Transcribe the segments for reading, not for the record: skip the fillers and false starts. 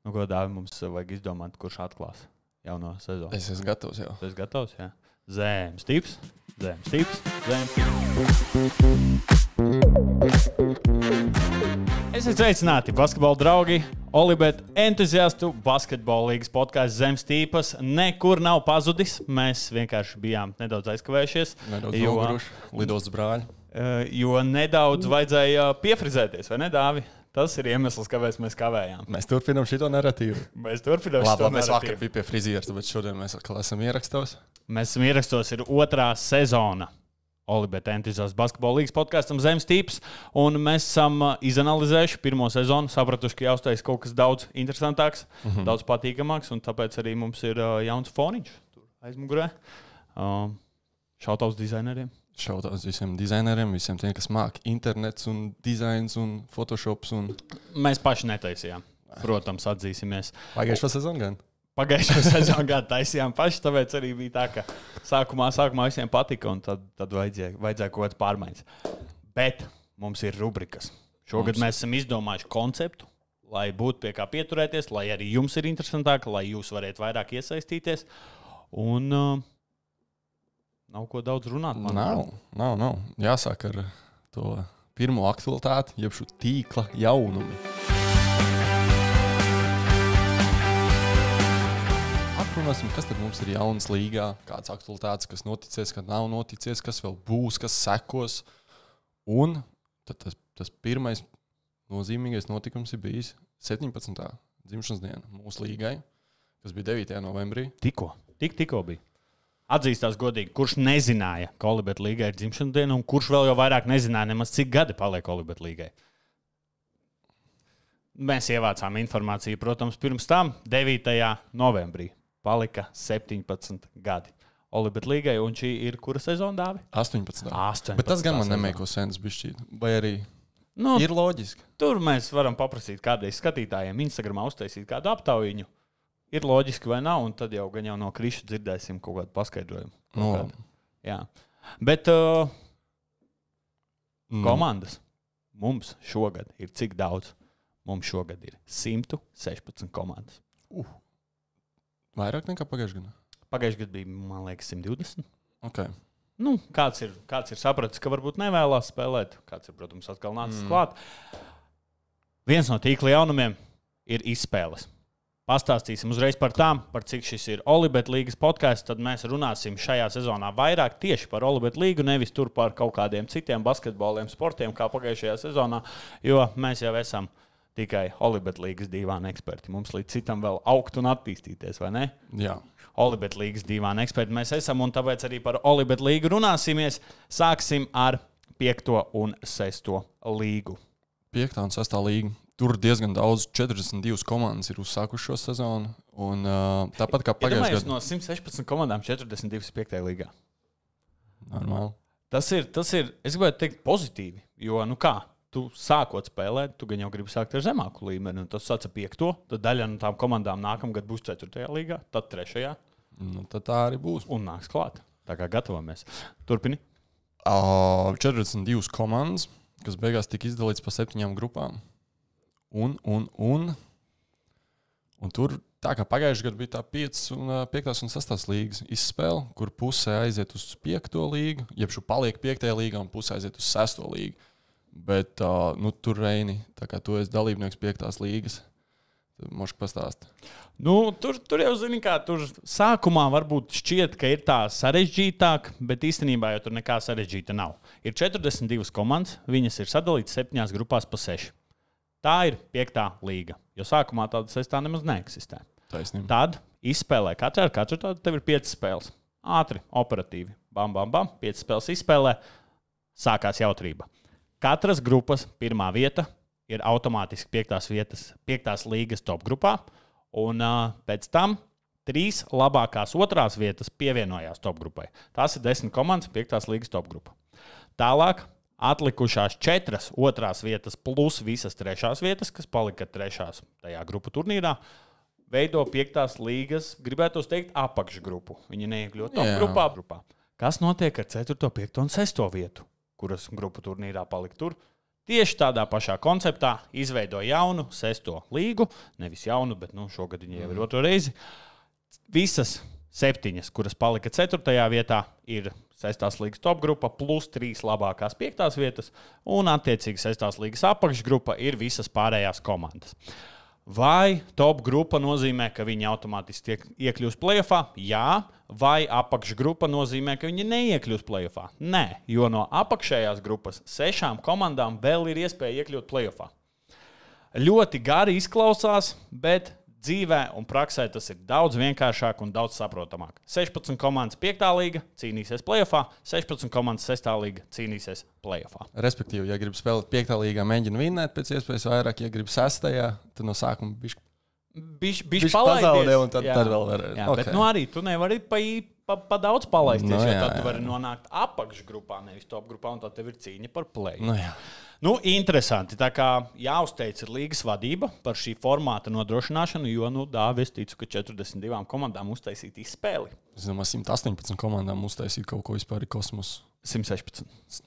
Nu, ko Dāvi, mums vajag izdomāt, kurš atklās jauno sezonu. Es esmu gatavs jau. Tu esi gatavs, jā? Zemes tips. Esiet sveicināti, basketbola draugi, Olibet entuziastu basketbola līgas podkāsts Zemes tīpas. Nekur nav pazudis. Mēs vienkārši bijām nedaudz aizkavējušies. Nedaudz noguruši, lidos brāļi. Jo nedaudz vajadzēja piefrizēties, vai ne, Dāvi? Tas ir iemesls, kāpēc mēs kavējām. Mēs turpinām šito narratīvu. Mēs turpinām šito narratīvu. Mēs vakar bija pie frizieras, bet šodien mēs atkal esam ierakstos. Mēs esam ierakstos, ir otrā sezona Olibet entuziastu basketbola līgas podkāstam Zemes tīpas. Un mēs esam izanalizējuši pirmo sezonu, sapratuši, ka jāuztais kaut kas daudz interesantāks, daudz patīkamāks. Un tāpēc arī mums ir jauns foniņš tur aizmugurē. Šautauts dizaineriem. Šautauts visiem dizaineriem, visiem tiem, kas māca internets un dizains un photoshops. Mēs paši netaisījām. Protams, atzīsimies. Pagājušo sezonu gan. Pagājušo sezonu gan taisījām paši, tāpēc arī bija tā, ka sākumā visiem patika un tad vajadzēja kaut kāds pārmaiņas. Bet mums ir rubrikas. Šogad mēs esam izdomājuši konceptu, lai būtu pie kā pieturēties, lai arī jums ir interesantāk, lai jūs varētu vairāk iesaistīties. Un nav ko daudz runāt. Nav. Jāsāk ar to pirmo aktualitāti, jeb šo tīkla jaunumi. Aprunāsim, kas tad mums ir jauns līgā, kāds aktualitātes, kas noticies, kas nav noticies, kas vēl būs, kas sekos. Un tad tas pirmais nozīmīgais notikums ir bijis 17. dzimšanas diena mūsu līgai, kas bija 9. novembrī. Tikko bija. Atzīstās godīgi, kurš nezināja, ka Olibet līgai ir dzimšanas diena, un kurš vēl jau vairāk nezināja, nemaz cik gadi paliek Olibet līgai. Mēs ievācām informāciju, protams, pirms tam 9. novembrī palika 17 gadi Olibet līgai, un šī ir kura sezona, Dāvi? 18. Bet tas gan man nemēko senas bišķīt, vai arī ir loģiski. Tur mēs varam paprasīt kādreiz skatītājiem Instagramā uztaisīt kādu aptaujiņu. Ir loģiski vai nav, un tad jau no Kriša dzirdēsim kaut kādu paskaidrojumu. Jā. Bet komandas mums šogad ir cik daudz? Mums šogad ir 116 komandas. Vairāk nekā pagājušajā gadā? Pagājušajā gadā bija, man liekas, 120. Okay. Kāds ir sapratis, ka varbūt nevēlās spēlēt. Kāds ir, protams, atkal nācis klāt. Viens no tīkla jaunumiem ir izspēles. Pastāstīsim uzreiz par tām, par cik šis ir Olibet līgas podkāsts, tad mēs runāsim šajā sezonā vairāk tieši par Olibet līgu, nevis tur par kaut kādiem citiem basketboliem, sportiem, kā pagājušajā sezonā, jo mēs jau esam tikai Olibet līgas dīvāni eksperti. Mums līdz citam vēl augt un attīstīties, vai ne? Jā. Olibet līgas dīvāni eksperti mēs esam, un tāpēc arī par Olibet līgu runāsimies. Sāksim ar 5. un 6. līgu. 5. un 6. līga. Tur diezgan daudz, 42 komandas ir uzsākuši šo sezonu. Un, tāpat kā pagājušajā gadā. No 116 komandām 42 ir 5. līgā. Normāli. Tas ir, es gribētu teikt, pozitīvi. Jo, tu sākot spēlēt, tu gan jau gribi sākt ar zemāku līmeni. Tas sāc ar 5. Tad daļa no tām komandām nākamgad būs 4. līgā, tad 3. Tad tā arī būs. Un nāks klāt. Tā kā gatavamies. Turpini. 42 komandas, kas beigās tika izdalīts pa 7 grupām. Un tur, tā kā pagājušajā gadā bija tā 5. un 6. līgas izspēle, kur pusē aiziet uz 5. līgu, jeb šo paliek 5. līgā un pusē aiziet uz 6. līgu. Bet tur Reini, tā kā tu esi dalībnieks 5. līgas, tad moški pastāst. Tur jau zini, kā tur sākumā varbūt šķiet, ka ir tā sarežģītāk, bet īstenībā jau tur nekā sarežģīta nav. Ir 42 komandas, viņas ir sadalītas 7 grupās pa 6. Tā ir 5. līga, jo sākumā tāda 6. nemaz neeksistē. Taisnība. Tad izspēlē katru ar katru, tad tev ir 5 spēles. Ātri, operatīvi. Bam, 5 spēles izspēlē, sākās jautrība. Katras grupas pirmā vieta ir automātiski 5. līgas top grupā, un pēc tam 3 labākās otrās vietas pievienojās top grupai. Tās ir 10 komandas, 5. līgas top grupa. Tālāk atlikušās 4 otrās vietas plus visas 3. vietas, kas palika 3. tajā grupu turnīrā, veido 5. līgas, gribētu teikt, apakšgrupu. Viņi neiekļūt top grupā. Kas notiek ar 4., 5. un 6. vietu, kuras grupu turnīrā palika tur? tieši tādā pašā konceptā izveido jaunu 6. līgu. Nevis jaunu, bet šogad viņi jau ir 2. reizi. Visas 7, kuras palika 4. vietā, ir 6. līgas top grupa, plus 3 labākās 5. vietas, un attiecīgi 6. līgas apakšgrupa ir visas pārējās komandas. Vai top grupa nozīmē, ka viņi automātiski iekļūs playoffā? Jā. Vai apakšgrupa nozīmē, ka viņi neiekļūs playoffā? Nē, jo no apakšējās grupas 6 komandām vēl ir iespēja iekļūt playoffā. Ļoti gari izklausās, bet dzīvē un praksē tas ir daudz vienkāršāk un daudz saprotamāk. 16 komandas 5. līga cīnīsies playoffā, 16 komandas 6. līga cīnīsies playoffā. Respektīvi, ja grib spēlēt 5. līgā, mēģina vinnēt pēc iespējas vairāk, ja grib 6. tad no sākuma bišķi pazaudē un tad vēl var. Jā, okay. Bet arī tu nevari pa daudz palaisties, jo tad tu vari nonākt apakšgrupā, nevis top grupā, un tad tev ir cīņa par play. Interesanti. Tā kā jāuzteic ir līgas vadība par šī formāta nodrošināšanu, jo, Dāvi, es ticu, ka 42 komandām uztaisīt izspēli. Es domāju, 118 komandām uztaisīt kaut ko vispār ir kosmos. 116.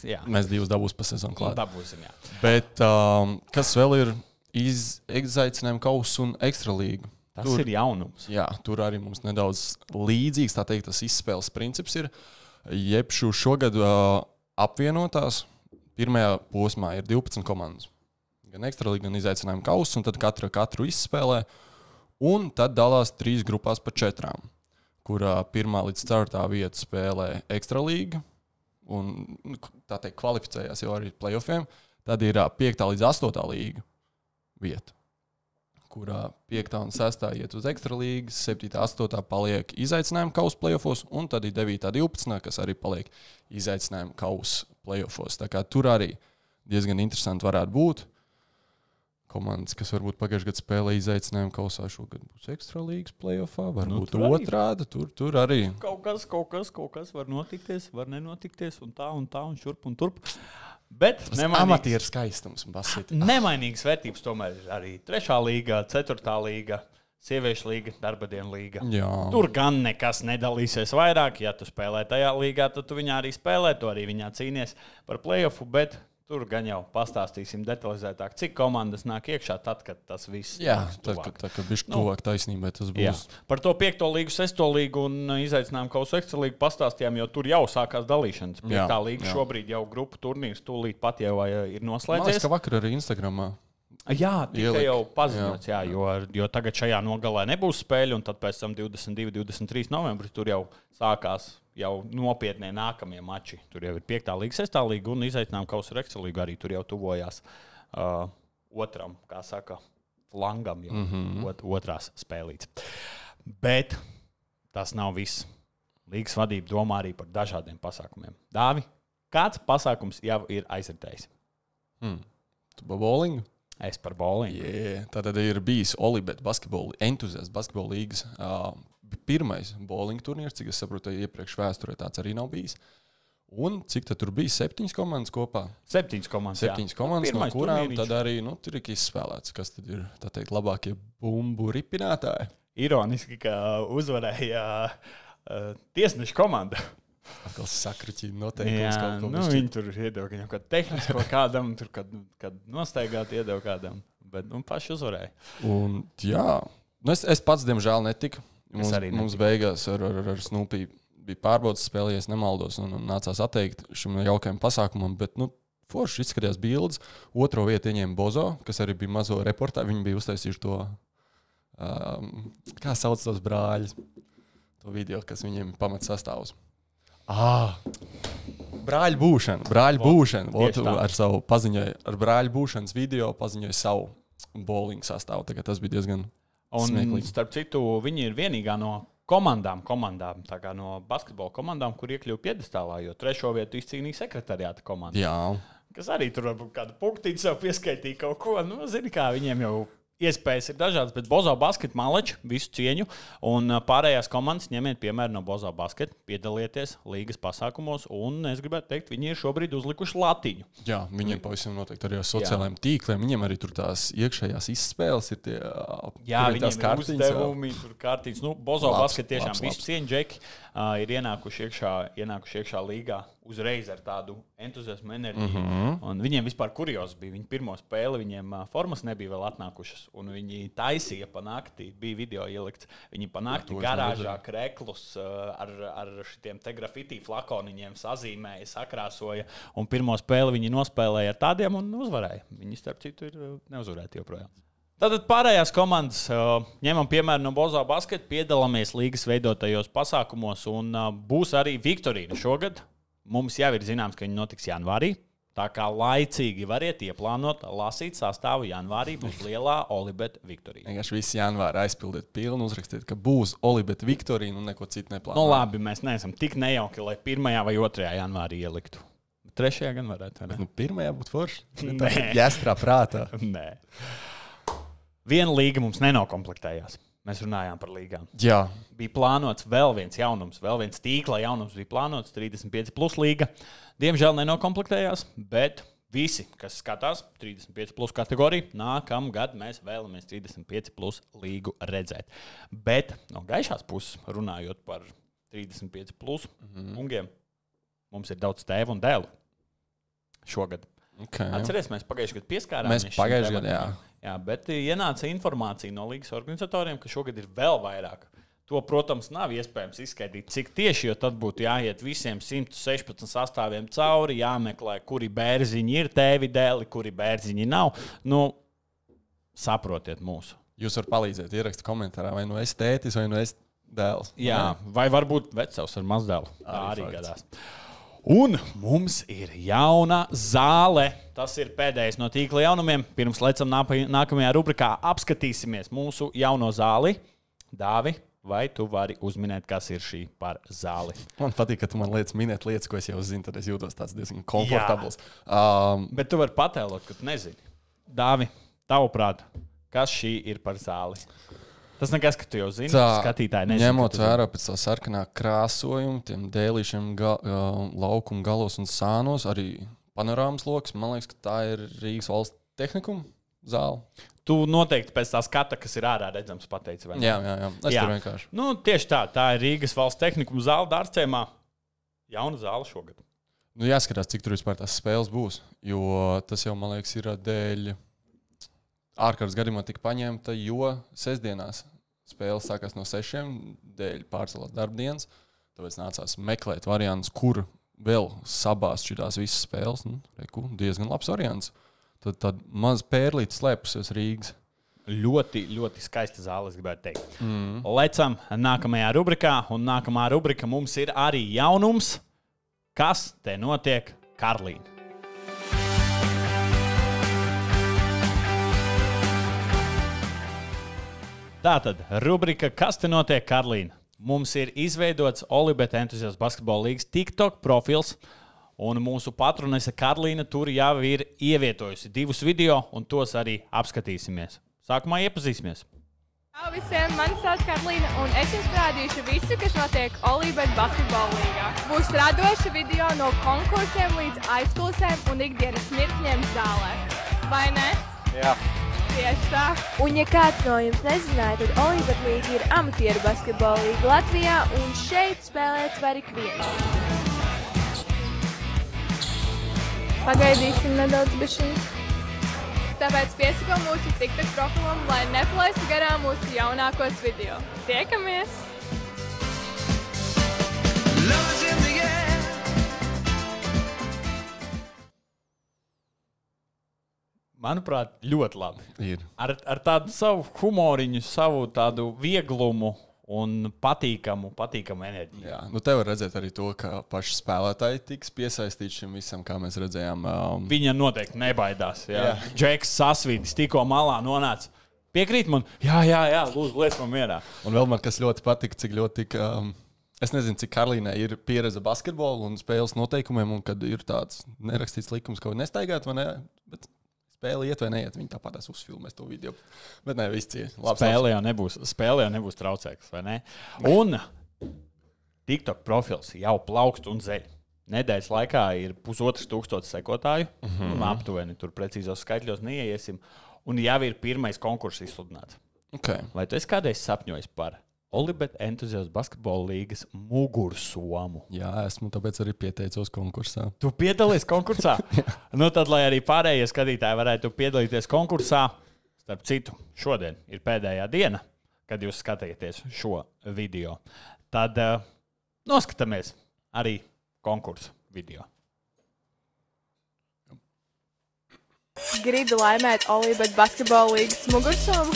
Jā. Mēs 2 dabūs pa sezonu klāt. Dabūsim, jā. Bet kas vēl ir izaicinājumi kausa un ekstra līga? Tas ir jaunums. Jā, tur arī mums nedaudz līdzīgs, tā teikt, tas izspēles princips ir. Jebšu šogad apvienotās. Pirmajā posmā ir 12 komandas. Gan ekstralīga, gan izaicinājuma kausa, un tad katru izspēlē. Un tad dalās 3 grupās pa 4, kurā 1. līdz 4. vieta spēlē ekstralīga, un tā teikt kvalificējās jau arī playoffiem. Tad ir 5. līdz 8. līga vieta, kurā 5. un 6. iet uz ekstralīgas, 7. 8. paliek izaicinājuma kausa playoffos, un tad ir 9. 12. kas arī paliek izaicinājuma kausa playoffos. Tā kā tur arī diezgan interesanti varētu būt. Komandas, kas varbūt pagājušajā gadā spēlē izaicinājumu kausā, šogad būs ekstralīgas playoffā, varbūt otrādi. Tur arī. Kaut kas var notikties, var nenotikties, un tā, un šurp un turp. Bet amatieru skaistums un basīti. Nemainīgas vērtības tomēr ir arī 3. līga, 4. līga, sieviešu līga, darbadienu līga. Jā. Tur gan nekas nedalīsies vairāk. Ja tu spēlē tajā līgā, tad tu viņā arī spēlē, tu arī viņā cīnies par playoffu, bet tur gan jau pastāstīsim detalizētāk, cik komandas nāk iekšā tad, kad tas viss nāks tuvāk. Tā, kad bišķi tuvāk taisnībai tas būs. Jā. Par to 5. līgu, 6. līgu un izaicinājumu kausu ekstra līgu pastāstījām, jo tur jau sākās dalīšanas. 5. līga šobrīd jau grupu turnīrs tūlīt pat jau ir noslēdzies. Man liekas, ka vakar arī Instagramā. Jā, tikai jau paziņots, jo tagad šajā nogalē nebūs spēļu, un tad pēc tam 22, 23 novembrī tur jau sākās jau nopietnie nākamie mači. Tur jau ir 5. līga, 6. līga un izaicinājuma kausa ar ekstra līgu arī tur jau tuvojās otram, kā saka, flangam jau otrās spēlītes. Bet tas nav viss. Līgas vadība domā arī par dažādiem pasākumiem. Dāvi, kāds pasākums jau ir aizritējis? Tu pa bowlingu? Es par bowlingu. Yeah. Tad ir bijis Olibet entuziasts basketbola līgas pirmais bowlinga turnīrs, cik es saprotu, iepriekš vēsturē tāds arī nav bijis. Un cik tad tur bija 7 komandas kopā? 7 komandas, 7 komandas, no kurām tad arī tur ir izspēlēts, kas tad ir, tā teikt, labākie bumbu ripinātāji. Ironiski, ka uzvarēja tiesneša komanda. Atkal sakriķi noteikums kaut ko. Viņi tur iedeva viņam kādu tehnisko kādam, tur, kad nostaigāt iedeva kādam, bet paši uzvarēja. Un jā, es pats, diemžēl, netiku. Mums beigās ar Snoopy bija pārbaudas spēlē, ja nemaldos, un nācās atteikt šim jaukajam pasākumam, bet, forši izskatījās bildes. 2. vietu ieņēma Bozo, kas arī bija mazo reportāju. Viņi bija uztaisījuši to, kā sauc tos brāļus, to video, kas viņiem pamat sastāvus. Brāļu būšana. Ar savu paziņoju, ar brāļu būšanas video paziņoju savu bowling sastāvu. Tagad tas bija diezgan smieklīgi. Un starp citu, viņi ir vienīgā no komandām, tā kā no basketbola komandām, kur iekļuva piedestālā, jo 3. vietu izcīnīja sekretariāta komanda. Jā. Kas arī tur varbūt kādu punktīti sev pieskaitīja kaut ko. Zini kā, viņiem jau iespējas ir dažādas, bet Bozo Basket maleči, visu cieņu, un pārējās komandas ņemiet piemēru no Bozo Basket, piedalieties līgas pasākumos, un es gribētu teikt, viņi ir šobrīd uzlikuši latiņu. Jā, viņiem pavisam noteikti arī ar sociālajiem tīkliem, viņiem arī tur tās iekšējās izspēles ir tie viņiem ir uzdevumi, tur kārtiņas. Bozo Basket tiešām visu cieņu, Džeki. ir ienākuši iekšā līgā uzreiz ar tādu entuziasmu, enerģiju. Un viņiem vispār kurjos bija. Viņa pirmo spēli, viņiem formas nebija vēl atnākušas. Un viņi taisīja pa nakti, bija video ielikts. Viņi pa nakti garāžā kreklus ar šitiem te grafiti flakoniņiem sazīmēja, sakrāsoja. Un pirmo spēli viņi nospēlēja ar tādiem un uzvarēja. Viņi, starp citu, ir neuzvarēti joprojām. Tātad pārējās komandas ņemam piemēru no Bozo Basket, piedalāmies līgas veidotajos pasākumos un būs arī Viktorīna šogad. Mums jau ir zināms, ka viņi notiks janvārī. Tā kā laicīgi variet ieplānot, lasīt sastāvu janvārī, būs lielā Olibet Viktorīna. Vienkārši visu janvāru aizpildiet pilnu, uzrakstiet, ka būs Olibet Viktorīna un neko citu neplānot. Nu labi, mēs neesam tik nejauki, lai 1. vai 2. janvārī ieliktu. 3. gan varētu, vai ne? Nu, 1. būtu forši. Jāstrā prātā. Nē. Viena līga mums nenokomplektējās. Mēs runājām par līgām. Jā. Bija plānots vēl viens jaunums, vēl viens tīkla jaunums bija plānots, 35+ līga. Diemžēl nenokomplektējās, bet visi, kas skatās 35+ kategoriju, nākamgad mēs vēlamies 35+ līgu redzēt. Bet no gaišās puses, runājot par 35+ kungiem, mums ir daudz tēvu un dēlu šogad. Okay. Atceries, mēs pagājušajā gadā pieskārāmies. Mēs pagājušajā gadā, jā. Jā, bet ienāca informācija no līgas organizatoriem, ka šogad ir vēl vairāk. To, protams, nav iespējams izskaidrot, cik tieši, jo tad būtu jāiet visiem 116 sastāviem cauri, jāmeklē, kuri bērziņi ir tēvi dēli, kuri bērziņi nav. Nu, saprotiet mūsu. Jūs varat palīdzēt, ierakstīt komentārā, vai nu es tētis, vai nu es dēls. Jā, vai varbūt vecāks ar mazdēlu. Tā arī gadās. Un mums ir jauna zāle. Tas ir pēdējais no tīkla jaunumiem. Pirms lecam nākamajā rubrikā apskatīsimies mūsu jauno zāli. Dāvi, vai tu vari uzminēt, kas ir šī par zāli? Man patīk, ka tu man liec minēt lietas, ko es jau zinu, tad es jūtos tāds diezgan komfortabls. Bet tu vari patēlot, ka tu nezini. Dāvi, tavuprāt, kas šī ir par zāli? Tas nekas, ka tu jau zini, skatītāji nezina. Ņemot vērā pēc tā sarkanā krāsojuma, tiem dēlīšiem laukuma galos un sānos, arī panorāmas loks, man liekas, ka tā ir Rīgas valsts tehnikuma zāle. Tu noteikti pēc tā skata, kas ir ārā redzams, pateici, vai ne? Jā. Es tur vienkārši. Nu, tieši tā ir Rīgas valsts tehnikuma zāle Dārcēmā. Jauna zāle šogad. Nu, jāskatās, cik tur vispār tās spēles būs, jo tas jau, man liekas, ir dēļ ārkārtas gadījumā tika paņemta, jo sestdienās spēles sākās no 6 dēļ pārcelās darbdienas. Tāpēc nācās meklēt variantus, kur vēl sabāzt šitās visas spēles. Nu, diezgan labs variants. Tad maz pērlītis slēpusies Rīgas. Ļoti, ļoti skaista zāle, es gribētu teikt. Lecam nākamajā rubrikā, un nākamā rubrika mums ir arī jaunums. Kas te notiek, Karlīna? Tātad, rubrika Kas te notiek, Karlīna? Mums ir izveidots Olibet Entuziastu basketbola līgas TikTok profils, un mūsu patronese Karlīna tur jau ir ievietojusi 2 video, un tos arī apskatīsimies. Sākumā iepazīsimies. Čau visiem, mani sauc Karlīna, un es jums parādīšu visu, kas notiek Olibet basketbola līgā. Būs radoši video no konkursiem līdz aizkulisēm un ikdienas mirkļiem zālē. Vai ne? Jā. Tieši tā. Un, ja kāds no jums nezināja, tad Olibet līga ir amatieru basketbola līga Latvijā, un šeit spēlēt var ik viens. Pagaidīsim nedaudz bišķiņu. Tāpēc piesako mūsu TikTok profilam, lai nepalaistu garām mūsu jaunākos video. Tiekamies! Manuprāt, ļoti labi. Ir. Ar tādu savu humoriņu, savu tādu vieglumu un patīkamu enerģiju. Jā, nu te var redzēt arī to, ka paši spēlētāji tiks piesaistīti šim visam, kā mēs redzējām. Viņa noteikti nebaidās. Jā. Džeks Sasvītis tikko malā nonāca. Piekrīt man? Jā, lūdzu, liec man mierā. Un vēl man kas ļoti patika, cik ļoti tika... Es nezinu, cik Karlīnai ir pieredze basketbolu un spēles noteikumiem, un kad ir tāds nerakstīts likums, ka nestaigāt, vai ne? Bet spēle iet vai neiet, viņi tāpat uzfilmēs to video. Bet ne, viss ciet. Spēle jau nebūs traucēks, vai ne? Un TikTok profils jau plaukst un zeļ. Nedēļas laikā ir 1500 sekotāju. Aptuveni tur precīzos skaitļos neiesim. Un jau ir pirmais konkurss izsludināts. Okay. Vai tu esi kādreiz sapņojis par Olibet entuziastu basketbola līgas mugursomu. Jā, esmu tāpēc arī pieteicos konkursā. Tu piedalies konkursā? Nu, tad, lai arī pārējie skatītāji varētu piedalīties konkursā, starp citu, šodien ir pēdējā diena, kad jūs skatāties šo video. Tad noskatāmies arī konkursu video. Gribu laimēt Olibet basketbola līgas mugursomu.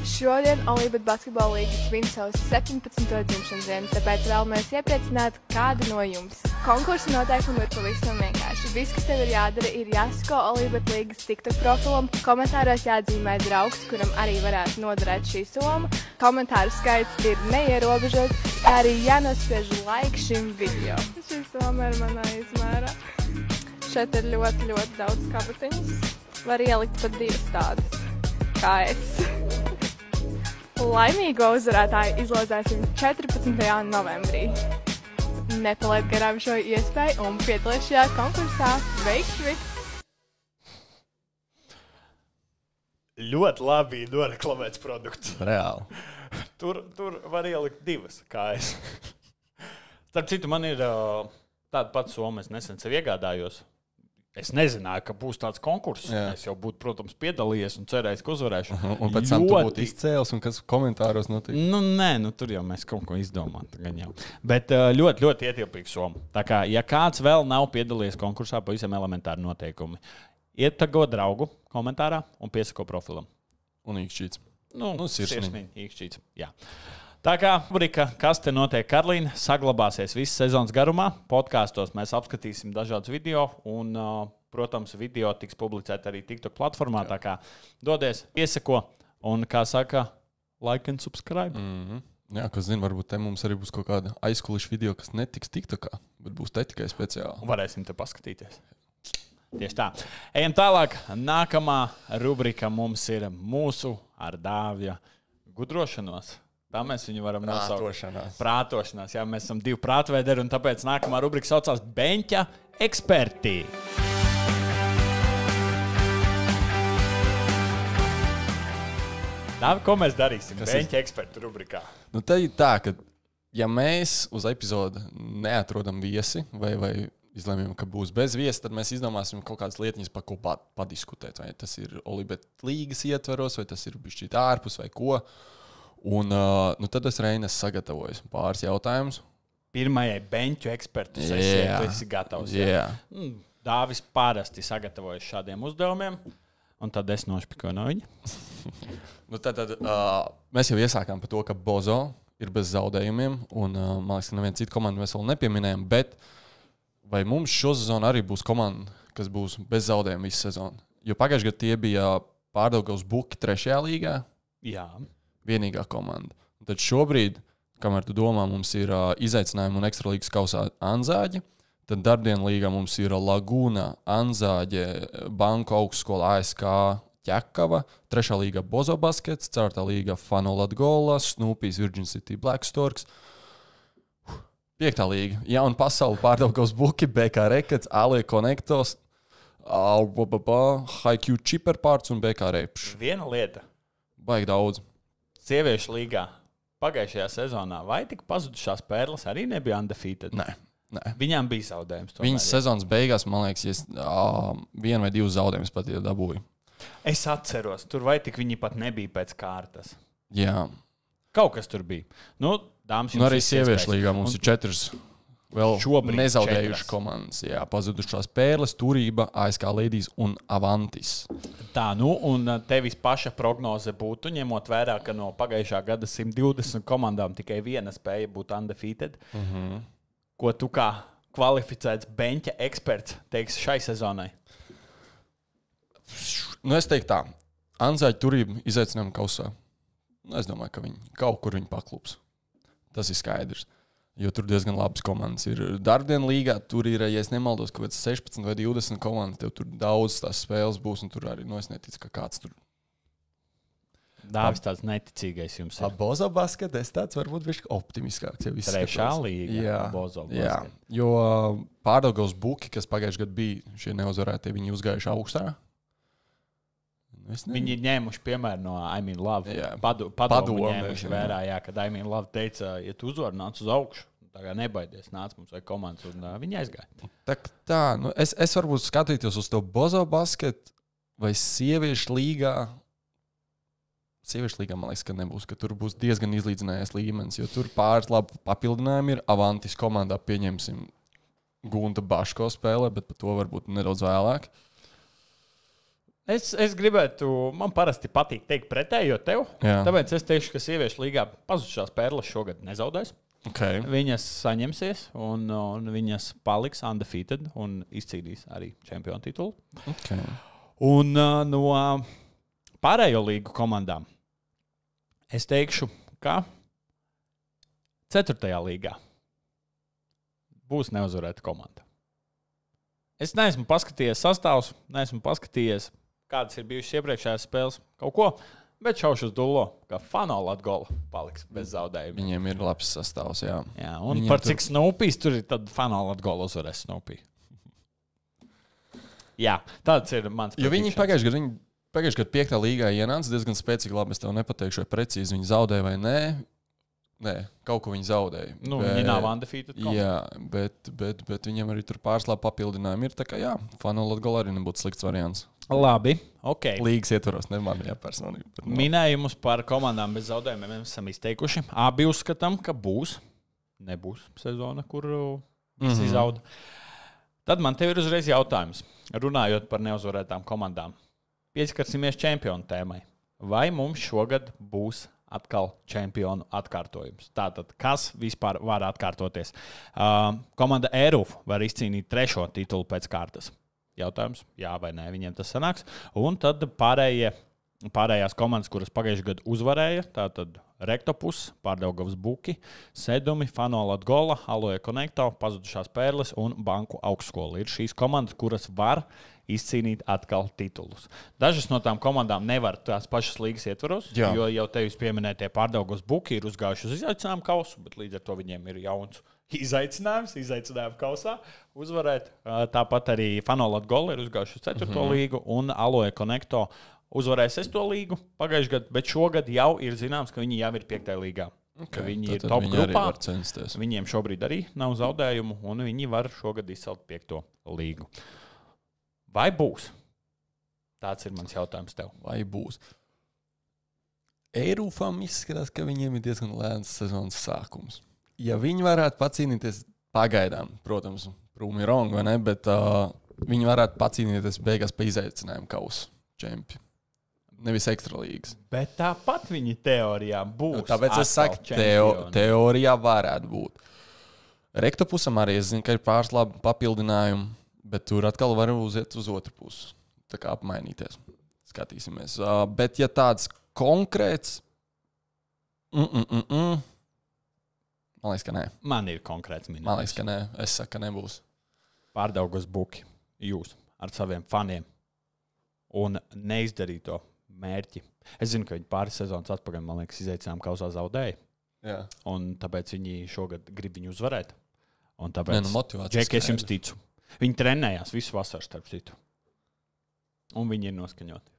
Šodien Olibet basketbola līga svin savus 17. dzimšanas dienu, tāpēc vēlamies iepriecināt kādu no jums. Konkursa noteikumi ir pavisam vienkārši. Viss, kas tev ir jādara, ir jāsako Olibet līgas TikTok profilam, komentāros jāatzīmē draugs, kuram arī varētu noderēt šī soma. Komentāru skaits ir neierobežots, kā arī jānospiež like šim video. Šī soma ir manā izmērā. Šeit ir ļoti, ļoti daudz kabatiņas. Var ielikt pat 2 tādas, kā es. Laimīgo uzvarētāju izlozēsim 14. novembrī. Nepalaid garām šo iespēju un piedalies šajā konkursā. Veiksmi! Ļoti labi noreklamēts produkts. Reāli. Tur var ielikt 2, kā es. Starp citu, man ir tāda pati soma, es nesen sev iegādājos. Es nezināju, ka būs tāds konkurss. Jā. Es jau būtu, protams, piedalījies un cerējis, ka uzvarēšu. Un pēc tam tu būtu izcēlis, un kas komentāros notika? Nu, nē, tur jau mēs kaut ko izdomājam. Bet ļoti, ļoti ietilpīga soma. Tā kā, ja kāds vēl nav piedalījies konkursā, pavisam elementāri noteikumi. Ietago draugu komentārā un piesako profilam. Un īkšķīts. Sirsniņi, īkšķīts. Jā. Tā kā rubrika, kas te notiek, Karlīna, saglabāsies visas sezonas garumā. Podkāstos mēs apskatīsim dažādus video, un, protams, video tiks publicēti arī TikTok platformā. Tā kā dodies, piesako, un, kā saka, like and subscribe. Jā, kas zina, varbūt te mums arī būs kaut kāda aizkuliša video, kas netiks TikTokā, bet būs te tikai speciāli. Varēsim te paskatīties. Tieši tā. Ejam tālāk. Nākamā rubrika mums ir mūsu ar Dāvja gudrošanos. Tā mēs viņu varam nosaukt. Prātošanās. Jā, mēs esam 2 prātveideri, un tāpēc nākamā rubrika saucās Beņķa eksperti. Dāvi, ko mēs darīsim Beņķa ekspertu rubrikā? Nu, tā ir tā, ka ja mēs uz epizodu neatrodam viesi vai izlemjam, ka būs bez viesi, tad mēs izdomāsim kaut kādas lietiņas, par ko padiskutēt. Vai tas ir Olibet līgas ietveros, vai tas ir bišķīt ārpus vai ko. Un tad es Reinas sagatavoju pāris jautājumus. Pirmajai Beņķu ekspertu sesijai tu esi gatavs. Jā. Dāvis parasti sagatavojas šādiem uzdevumiem, un tad es nošpikoju no viņa. Tad mēs jau iesākām par to, ka Bozo ir bez zaudējumiem, un man liekas, ka neviena cita komanda mēs vēl nepieminējam, bet vai mums šo sezonu arī būs komanda, kas būs bez zaudējumu visu sezonu? Jo pagājušajā gadā tie bija Pārdaugavas Buki 3. līgā. Jā. Vienīgā komanda. Un tad šobrīd, kamēr tu domā, mums ir izaicinājumi un ekstralīgas kausā Anzāģi, tad darbdienu līgā mums ir Lagūna, Anzāģe, Banku augstskola ASK Ķekava, 3. līga Bozo baskets, 4. līga Fano Latgola, Snoopijs Virgin City Black Storks, 5. līga Jauna pasaule Pārdaugavas Buki, BK Rekats, ALE Connectos, HiQ Chipper Parts un BK Repš. Viena lieta. Baigi daudz. Sieviešu līgā pagājušajā sezonā vai tik pazudušās Pērles arī nebija undefeated? Nē. Viņām bija zaudējums. Viņas sezonas beigās, man liekas, 1 vai 2 zaudējumus pat dabūja. Es atceros, tur vai tik viņi pat nebija pēc kārtas. Jā. Kaut kas tur bija. Dāmas, un arī sieviešu līgā mums ir 4 vēl šobrīd nezaudējuši 4. komandas. Jā, pazudušās Pērles, Turība, ASK Ladies un Avantis. Tā, un tevis paša prognoze būtu, ņemot vērā, ka no pagājušā gada 120 komandām tikai viena spēja būt undefeated. Ko tu kā kvalificēts Beņķa eksperts teiksi šai sezonai? Es teiktu tā. Anzāģi Turība izaicinājumu kausā. Es domāju, ka viņi kaut kur paklups. Tas ir skaidrs. Jo tur diezgan labas komandas ir. Darbdienu līgā tur ir, ja es nemaldos, ka pēc 16 vai 20 komandas tev tur daudz tās spēles būs, un tur arī, es neticu, ka kāds tur. Dāvis tāds neticīgais jums ir. Bozo basketē es tāds varbūt bišķi optimiskāks. 3. līga. Jā. Bozo jā. Jo Pārdaugavas Buki, kas pagājušajā gadā bija šie neuzvarētie, viņi uzgājuši augstā. Viņi ir ņēmuši piemēru no I Mean Love. Padomu ņēmuši vērā, kad I Mean Love teica, ja tu uzvari, nāc uz augšu. Tā kā nebaidies, nāc mums vai komandas, un viņi aizgāja. Es varbūt skatītos uz to Bozo basketu vai sieviešu līgā. Sieviešu līgā, man liekas, ka nebūs, ka tur būs diezgan izlīdzinājies līmenis, jo tur pāris labi papildinājumi ir. Avantis komandā pieņemsim Gunta Baško spēlē, bet par to varbūt nedaudz vēlāk. Es gribētu, man parasti patīk teikt pretējo tev, tāpēc es teikšu, ka sieviešu līgā pazudušās Pērles šogad nezaudēs. Okay. Viņas saņemsies, un viņas paliks undefeated un izcīnīs arī čempionu titulu. Okay. Un no pārējo līgu komandām es teikšu, ka 4. līgā būs neuzvarēta komanda. Es neesmu paskatījies sastāvus, neesmu paskatījies, kādas ir bijušas iepriekšējās spēles, kaut ko, bet šaušu uz dullo, ka Fano Latgola paliks bez zaudējuma. Viņiem ir labs sastāvs, jā. Jā, un viņiem par cik Snoopijs tur ir, tad Fano Latgola uzvarēs Snoopiju. Jā, tāds ir mans jo viņi pagājuši gadu 5. līgā ienāca diezgan spēcīgi, labi, es tev nepateikšu, vai precīzi viņi zaudēja vai nē. Nē, kaut ko viņi zaudēja. Viņi nav undefeated. Jā, bet viņiem arī tur pāris labi papildinājumi ir. Tā kā jā, Fano Latgola arī nebūtu slikts variants. Labi, ok. Līgas ietvaros, ne manajā personīgi. Minējumus par komandām bez zaudējumiem mēs esam izteikuši. Abi uzskatām, ka nebūs sezona, kur visi zauda. Tad man tev ir uzreiz jautājums. Runājot par neuzvarētām komandām. Pieskarsimies čempionu tēmai. Vai mums šogad būs atkal čempionu atkārtojums? Tātad, kas vispār var atkārtoties? Komanda Eruf var izcīnīt 3. titulu pēc kārtas. Jautājums, jā vai nē, viņiem tas sanāks. Un tad pārējās komandas, kuras pagājušajā gadā uzvarēja, tātad Rektopus, Pārdaugavas Buki, Sedumi, Fano Latgola, Aloja Konekto, Pazudušās Pērles un Banku augstskola. Ir šīs komandas, kuras var izcīnīt atkal titulus. Dažas no tām komandām nevar tās pašas līgas ietvaros, jo jau tevis pieminētie Pārdaugavas Buki ir uzgājuši uz izaicinājumu kausu, bet līdz ar to viņiem ir jauns izaicinājumu kausā uzvarēt. Tāpat arī Fano Latgola ir uzgājuši uz 4. līgu un Aloja Konekto uzvarēja 6. līgu pagājušajā gadā, bet šogad jau ir zināms, ka viņi jau ir 5. līgā. Okay, viņi ir top grupā. Viņiem šobrīd arī nav zaudējumu, un viņi var šogad izcelt 5. līgu. Vai būs? Tāds ir mans jautājums tev. Vai būs? Eirufam izskatās, ka viņiem ir diezgan lēns sezonas sākums. Ja viņi varētu pacīnīties pagaidām, protams, prūmi wrong, vai ne, bet viņi varētu pacīnīties beigās pa izaicinājumu kausu čempi. Nevis ekstra līgas. Bet tāpat viņi teorijā būs. Tāpēc es saku, teorijā varētu būt. Rektopusam arī es zinu, ka ir pāris labi papildinājumi, bet tur atkal var uziet uz otru pusi. Tā kā apmainīties. Skatīsimies. Bet ja tāds konkrēts... Man liekas, ka nē. Man ir konkrēts minējums. Man liekas, ka nē. Es saku, ka nebūs. Pārdaugos Buki. Jūs ar saviem faniem. Un neizdarīto mērķi. Es zinu, ka viņi pāris sezonas atpakaļ, man liekas, izaicinājumu kausā zaudēja. Jā. Un tāpēc viņi šogad grib viņu uzvarēt. Un tāpēc, motivācija Džeki, es jums ticu. Viņi trenējās visu vasaru starp citu. Un viņi ir noskaņoti.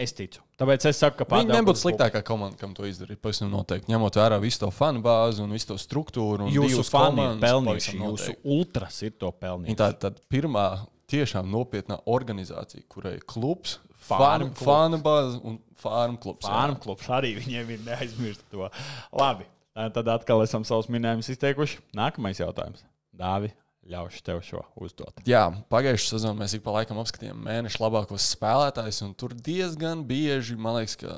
Es ticu. Tāpēc es saku, ka viņi nebūtu sliktākā komanda, kam to izdarīt. Pavisam noteikti. Ņemot vērā visu to fanu bāzi un visu to struktūru. Un jūsu fani ir pelnījuši. Jūsu ultras ir to pelnījuši. Tad pirmā tiešām nopietnā organizācija, kurai klubs, fanu bāzi un farm klubs. Farm klubs arī viņiem ir neaizmirst to. Labi. Tad atkal esam savus minējumus izteikuši. Nākamais jautājums. Dāvi, ļaušu tev šo uzdot. Jā, pagājušajā sezonā mēs ik pa laikam apskatījām mēnešu labākos spēlētājus, un tur diezgan bieži, man liekas, ka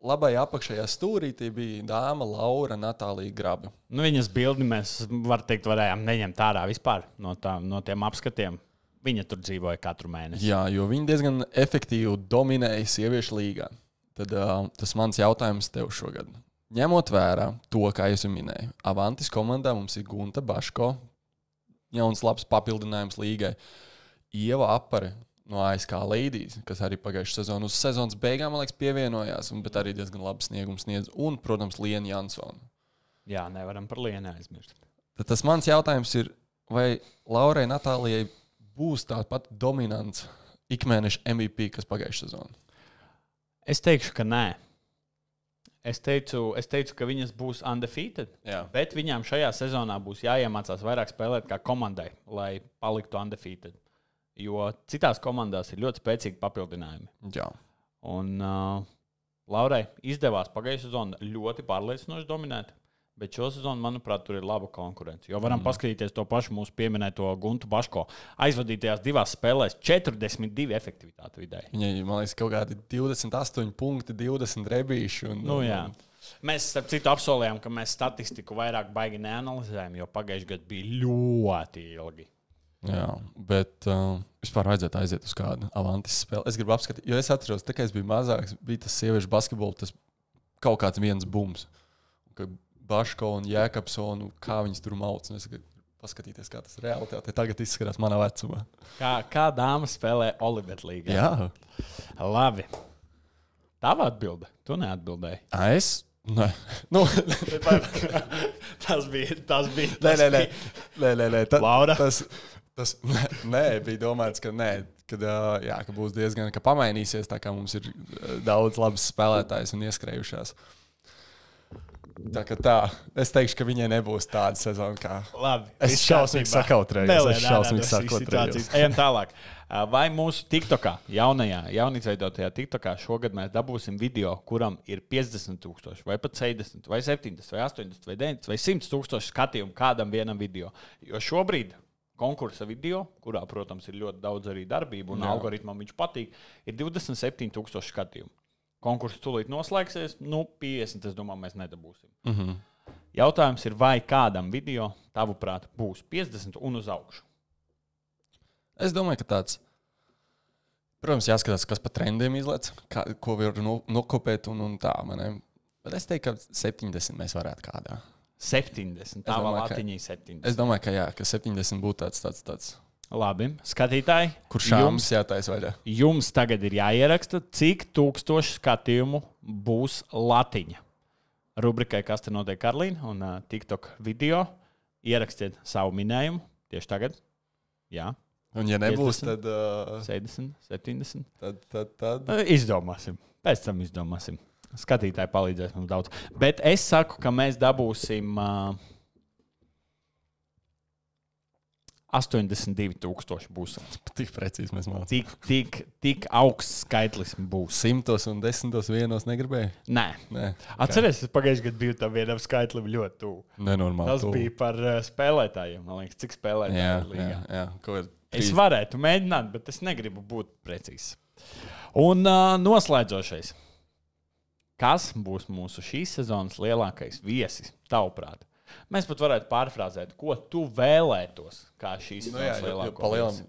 labai apakšējā stūrītī bija dāma Laura Natālija Grabe. Viņas bildi mēs, var teikt, varējām neņemt ārā vispār no tiem apskatiem. Viņa tur dzīvoja katru mēnesi. Jā, jo viņa diezgan efektīvi dominēja sieviešu līgā. Tad tas mans jautājums tev šogad. Ņemot vērā to, kā es jau minēju, Avantis komandā mums ir Gunta Baško, jauns labs papildinājums līgai. Ieva Apare no ASK Ladies, kas arī pagājušajā sezonā uz sezonas beigām, man liekas, pievienojās, bet arī diezgan labi sniegums sniedz. Un, protams, Liena Jansona. Jā, nevaram par Lienu aizmirst. Tad tas mans jautājums ir, vai Laurai Natālijai būs tāpat dominants ikmēneša MVP, kas pagājušajā sezonā? Es teikšu, ka nē. Es teicu, ka viņas būs undefeated, bet viņām šajā sezonā būs jāiemācās vairāk spēlēt kā komandai, lai paliktu undefeated. Jo citās komandās ir ļoti spēcīgi papildinājumi. Jā. Un Laurai izdevās pagājušā sezona ļoti pārliecinoši dominēt, bet šo sezonu, manuprāt, tur ir laba konkurence. Jo varam paskatīties to pašu mūsu pieminēto Guntu Baško. Aizvadītajās 2 spēlēs 42 efektivitāte vidēji. Viņai, man liekas, kaut kādi 28 punkti, 20 rebīši. Jā. Mēs, starp citu, apsolījām, ka mēs statistiku vairāk baigi neanalizējam, jo pagājušajā gadā bija ļoti ilgi. Jā, bet vispār vajadzētu aiziet uz kādu Avantis spēli. Es gribu apskatīt, jo es atceros, tā kā es biju mazāks, bija tas sieviešu basketbols, tas kaut kāds viens bums. Baško un Jēkabsonu, kā viņas tur mauc. Es gribu paskatīties, kā tas realitāte tagad izskatās manā vecumā. Kā dāma spēlē Olivet līgā? Jā. Labi. Tava atbilde? Tu neatbildēji. Es? Nē. Nu. Tas bija. Nē. Laura? Tas bija domāts, ka nē. Ka būs diezgan, ka pamainīsies, tā kā mums ir daudz labas spēlētājas un ieskrējušās. Tā. Es teikšu, ka viņai nebūs tāda sezona kā. Labi. Es šausmīgi sakautrējos. Ejam tālāk. Vai mūsu TikTokā, jaunizveidotajā TikTokā šogad mēs dabūsim video, kuram ir 50,000, vai pat 70, vai 70, vai 80, vai 90, vai 100,000 skatījumu kādam vienam video? Jo šobrīd konkursa video, kurā, protams, ir ļoti daudz arī darbību un algoritmam viņš patīk, ir 27,000 skatījumu. Konkurss tūlīt noslēgsies, 50, es domāju, mēs nedabūsim. Jautājums ir, vai kādam video, tavuprāt, būs 50 un uz augšu? Es domāju, ka tāds, protams, jāskatās, kas pa trendiem izlec, ko var nokopēt un tā. Bet es teiktu, ka 70 mēs varētu kādā. 70, tā vēl latiņī 70. Es domāju, ka 70 būtu tāds. Labi, skatītāji, kur šāms jātaisa vaļā? Jums tagad ir jāieraksta, cik 1000 skatījumu būs latiņa. Rubrikai, kas te notiek Karlīna un TikTok video, ierakstiet savu minējumu tieši tagad. Jā. Un ja nebūs, 50, tad... 70, 70. Tad... Izdomāsim. Pēc tam izdomāsim. Skatītāji palīdzēs mums daudz. Bet es saku, ka mēs dabūsim 82,000 būs. Tik precīzi mēs mācām. Tik augsts skaitlis būs. 100 un 10 vienos negribēju? Nē. Atceries, es pagājušajā gadā biju tam vienam skaitlim ļoti tuvu. Nenormāli. Tas bija par spēlētājiem. Man liekas, cik spēlētāji līgā. Jā. Es varētu mēģināt, bet es negribu būt precīzs. Un noslēdzošais. Kas būs mūsu šīs sezonas lielākais viesis, tavuprāt? Mēs pat varētu pārfrāzēt, ko tu vēlētos, kā šīs sezonas lielāko viesi.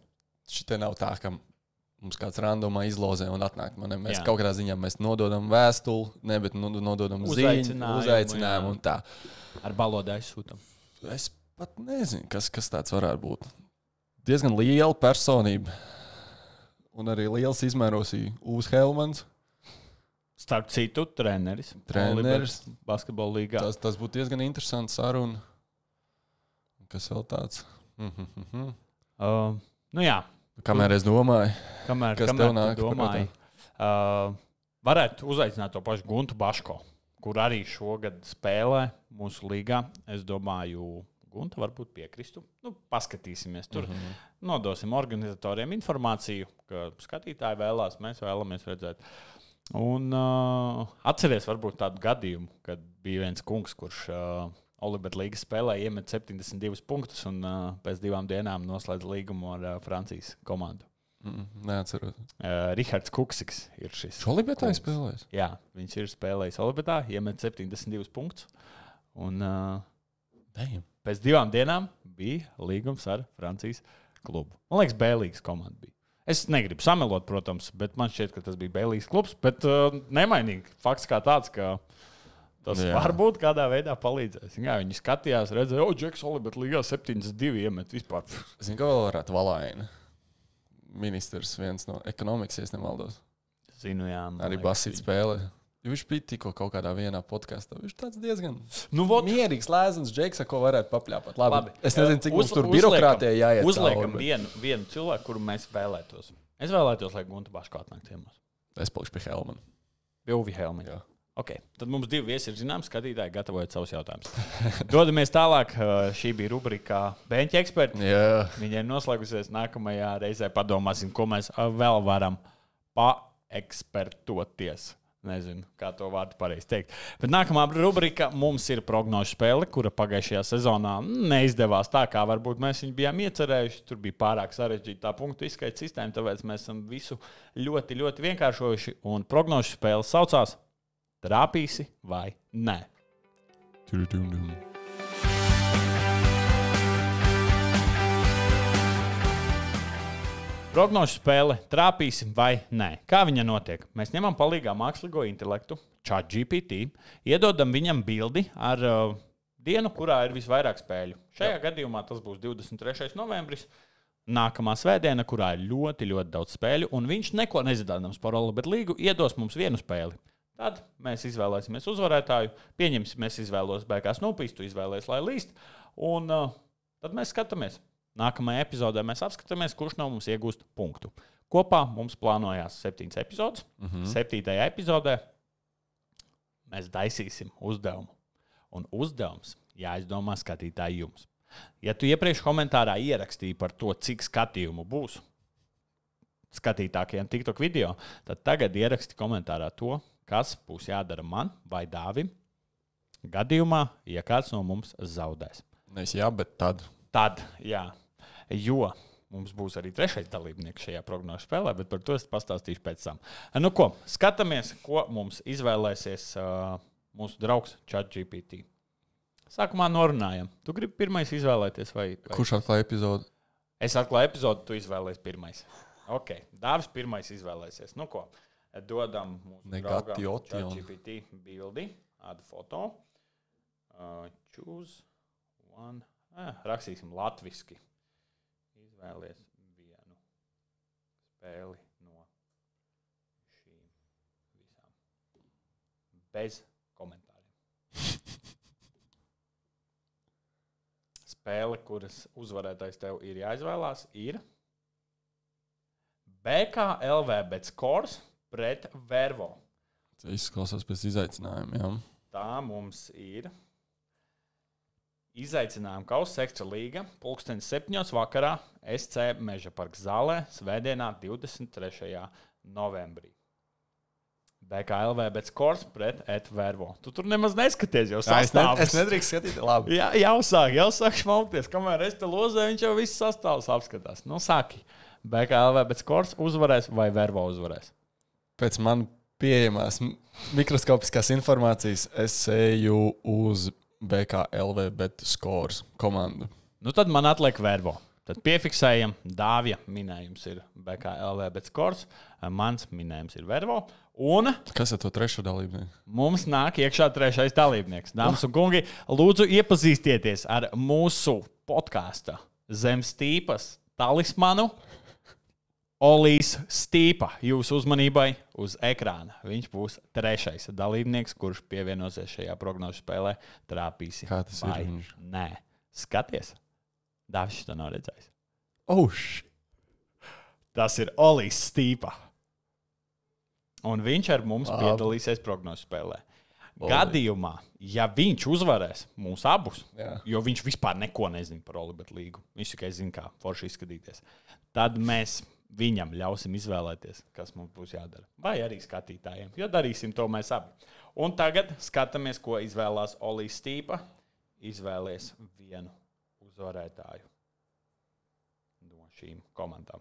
Šitie nav tā, ka mums kāds randomā izlozē un atnāk. Mēs kaut kādā ziņā nododam vēstuli, bet nododam uzaicinājumu un tā. Ar balodē aizsūtam. Es pat nezinu, kas tāds varētu būt. Diezgan liela personība. Un arī liels izmēros Ūs Helmans. Starp citu, treneris. Basketbola līgā. Tas būtu diezgan interesants saruna. Kas vēl tāds? Jā. Kamēr es domāju. Kamēr domāju. Varētu uzaicināt to pašu Guntu Baško, kur arī šogad spēlē mūsu līgā. Es domāju, Gunta varbūt piekristu. Paskatīsimies tur. Nodosim organizatoriem informāciju, ka skatītāji vēlās, mēs vēlamies redzēt. Un atceries varbūt tādu gadījumu, kad bija viens kungs, kurš Olibet līgas spēlē iemet 72 punktus un pēc 2 dienām noslēdz līgumu ar Francijas komandu. Neatceros. Rihards Kuksiks ir šis. Olibetā spēlējis? Jā, viņš ir spēlējis Olibetā, iemet 72 punktus. Un pēc 2 dienām bija līgums ar Francijas klubu. Man liekas, B-līgas komanda bija. Es negribu samelot, protams, bet man šķiet, ka tas bija B-līgas klubs, bet nemainīgi fakts kā tāds, ka tas varbūt kādā veidā palīdzēs. Jā, viņi skatījās, redzēja, Džeks Olibet līgā 72 iemet vispār. Zinu, ka vēl varētu Valaina. Ministrs viens no ekonomikas, ja nemaldos. Zinu, jā. Arī basīt spēlē. Viņš bija tikko kaut kādā vienā podkastā. Viņš tāds diezgan mierīgs, lēzens Džeks, ko varētu papļāpāt. Labi. Es nezinu, cik mums tur birokrātijā jāiet. Uzliekam vienu cilvēku, kuru mēs vēlētos. Es vēlētos, lai Gunta Baško atnāk ciemos. Es palikšu pie Helmana. Bilvi Helmiņa. Jā. Okay. Tad mums 2 viesi ir zināms, skatītāji gatavojot savus jautājumus. Dodamies tālāk. Šī bija rubrika Beņķa eksperti. Jā. Viņai ir noslēgusies. Nākamajā reizē padomāsim, ko mēs vēl varam paekspertoties. Nezinu, kā to vārdu pareizi teikt. Bet nākamā rubrika mums ir prognožu spēle, kura pagājušajā sezonā neizdevās tā, kā varbūt mēs viņu bijām iecerējuši. Tur bija pārāk sarežģīta tā punktu izskaita sistēma, tāpēc mēs esam visu ļoti, ļoti vienkāršojuši. Un prognožu spēle saucās Trāpīsi vai nē? Prognožu spēle Trāpīsi vai nē? Kā viņa notiek? Mēs ņemam palīgā mākslīgo intelektu, ChatGPT, iedodam viņam bildi ar dienu, kurā ir visvairāk spēļu. Šajā gadījumā tas būs 23. novembris, nākamā svētdiena, kurā ir ļoti, ļoti daudz spēļu, un viņš neko nezinādams par Olibet līgu iedos mums vienu spēli. Tad mēs izvēlēsimies uzvarētāju, pieņemsim, es izvēlos beigās nopīst, tu izvēlēsies, lai līst, un tad mēs skatāmies. Nākamajā epizodē mēs apskatāmies, kurš no mums iegūst punktu. Kopā mums plānojās 7 epizodes. 7. epizodē mēs taisīsim uzdevumu. Un uzdevums jāizdomā skatītāji jums. Ja tu iepriekš komentārā ierakstīji par to, cik skatījumu būs skatītākajiem TikTok video, tad tagad ieraksti komentārā to, kas būs jādara man vai Dāvim gadījumā, ja kāds no mums zaudēs. Nevis jā, bet tad. Tad, jā. Jo mums būs arī 3. dalībnieks šajā prognožu spēlē, bet par to es pastāstīšu pēc tam. Nu ko, skatāmies, ko mums izvēlēsies mūsu draugs ChatGPT. Sākumā norunājam. Tu gribi pirmais izvēlēties vai... Kurš atklāja epizodi? Es atklāju epizodu, tu izvēlēsies pirmais. Ok, Dāvis pirmais izvēlēsies. Nu ko, dodam mūsu draugam ChatGPT bildi, add foto. Choose one. Rakstīsim latviski. Izvēlies vienu spēli no šīm visām. Bez komentāriem. Spēle, kuras uzvarētājs tev ir jāizvēlās, ir BKLV bet Scores pret Vervo. Tas izklausās pēc izaicinājuma, jā. Tā mums ir izaicinājuma kausa Ekstra līga, 7:00 vakarā SC Meža parks zālē, svētdienā 23. novembrī. BKLV bet Scores pret Vervo. Tu tur nemaz neskaties jau sastāvus. Es nedrīkst skatīt, labi. Jā, jau sāk šmaukties, kamēr es te lozēju, viņš jau viss sastāvus apskatās. Nu, sāki. BKLV bet Scores uzvarēs vai Vervo uzvarēs? Pēc man pieejamās mikroskopiskās informācijas es eju uz BKLV bet Scores komandu. Nu, tad man atliek Vervo. Tad piefiksējam, Dāvija minējums ir BKLV bet Scores, mans minējums ir Vervo. Un kas ir to 3. dalībnieku? Mums nāk iekšā 3. dalībnieks. Dāmas un kungi, lūdzu iepazīstieties ar mūsu podkāsta Zem stīpas talismanu. Olīs Stīpa, jūsu uzmanībai uz ekrāna. Viņš būs 3. dalībnieks, kurš pievienosies šajā prognožu spēlē Trāpīsi. Kā tas vai ir viņš? Nē. Skaties. Dāvis to nav redzējis. Tas ir Olīs Stīpa. Un viņš ar mums piedalīsies prognožu spēlē. Gadījumā, ja viņš uzvarēs mūs abus, jo viņš vispār neko nezina par Olibet līgu, viņš tikai zina, kā forši izskatīties, tad mēs viņam ļausim izvēlēties, kas mums būs jādara. Vai arī skatītājiem, jo darīsim to mēs abi. Un tagad skatāmies, ko izvēlās Olīs Stīpa. Izvēlies vienu uzvarētāju no šīm komandām.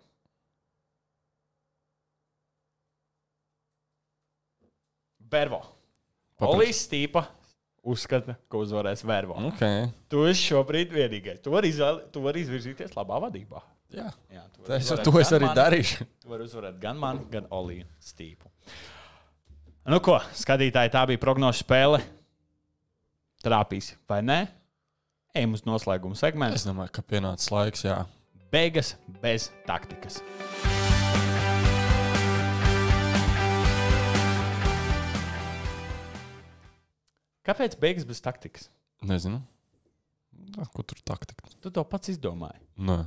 Vervo. Olīs Stīpa uzskata, ka uzvarēs Vervo. Okay. Tu esi šobrīd vienīgais. Tu vari izvirzīties labā vadībā. Jā, to es arī darīšu. Tu vari uzvarēt gan mani, gan Oliju Stīpu. Nu ko, skatītāji, tā bija prognožu spēle. Trāpīsi vai nē? Ejam uz noslēgumu segmentu. Es domāju, ka pienācis laiks, jā. Beigas bez taktikas. Kāpēc beigas bez taktikas? Nezinu. Ko tur taktika? Tu to pats izdomāji? Nē.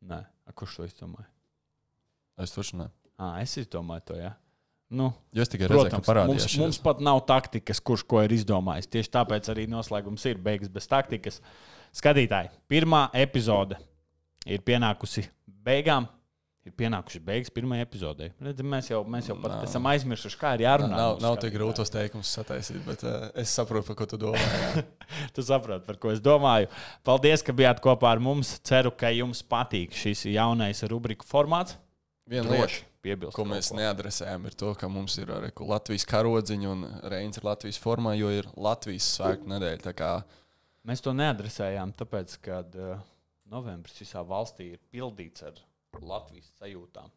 Nē. Kurš to izdomāja? Es taču ne. Es izdomāju to, jā. Nu, Jo es tikai redzēju, ka protams, parādījās. mums pat nav taktikas, kurš ko ir izdomājis. Tieši tāpēc arī noslēgums ir beigas bez taktikas. Skatītāji, pirmā epizode ir pienākusi beigām. Ir pienākuši beigas pirmajai epizodei. Mēs jau pat esam aizmirsuši, kā ir jārunā. Nav tik grūti tos teikumus sataisīt, bet es saprotu, par ko tu domā. Tu saproti, par ko es domāju. Paldies, ka bijāt kopā ar mums. Ceru, ka jums patīk šis jaunais rubriku formāts. Viena lieta, piebilst, ko mēs neadresējam, ir to, ka mums ir arī Latvijas karodziņa un Reins ir Latvijas formā, jo ir Latvijas svētku nedēļa. Kā... Mēs to neadresējām, tāpēc, ka novembris visā valstī ir pildīts ar Latvijas sajūtām.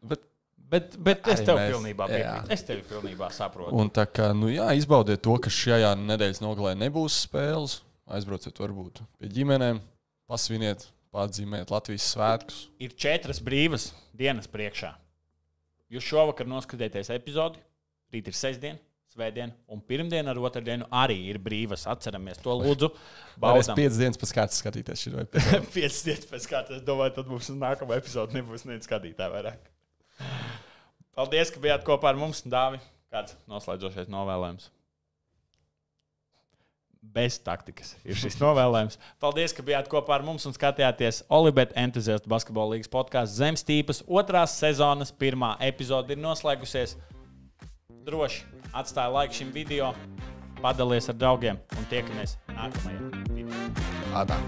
Bet es tev pilnībā piekrītu. Es tevi pilnībā saprotu. Un tā kā, izbaudiet to, ka šajā nedēļas nogalē nebūs spēles. Aizbrauciet varbūt pie ģimenēm, pasviniet, pārdzīmēt Latvijas svētkus. Ir 4 brīvas dienas priekšā. Jūs šovakar noskatieties epizodi. Rīt ir sestdiena, svētdiena un pirmdiena ar otrdienu arī ir brīvas. Atceramies to, lūdzu. Varēs 5 dienas pēc kārtas skatīties šo epizodu. 5 dienas pēc kārtas. Es domāju, tad mums nākamā epizode nebūs neviens skatītāji vairāk. Paldies, ka bijāt kopā ar mums. Dāvi, kāds noslēdzošais novēlējums? Bez taktikas ir šis novēlējums. Paldies, ka bijāt kopā ar mums un skatījāties Olibet Entuziastu basketbola līgas podkāstu Zemstīpas 2. sezonas 1. epizode ir noslēgusies. Droši atstāj laiku šim video, padalies ar draugiem un tiekamies nākamajā video. Atā.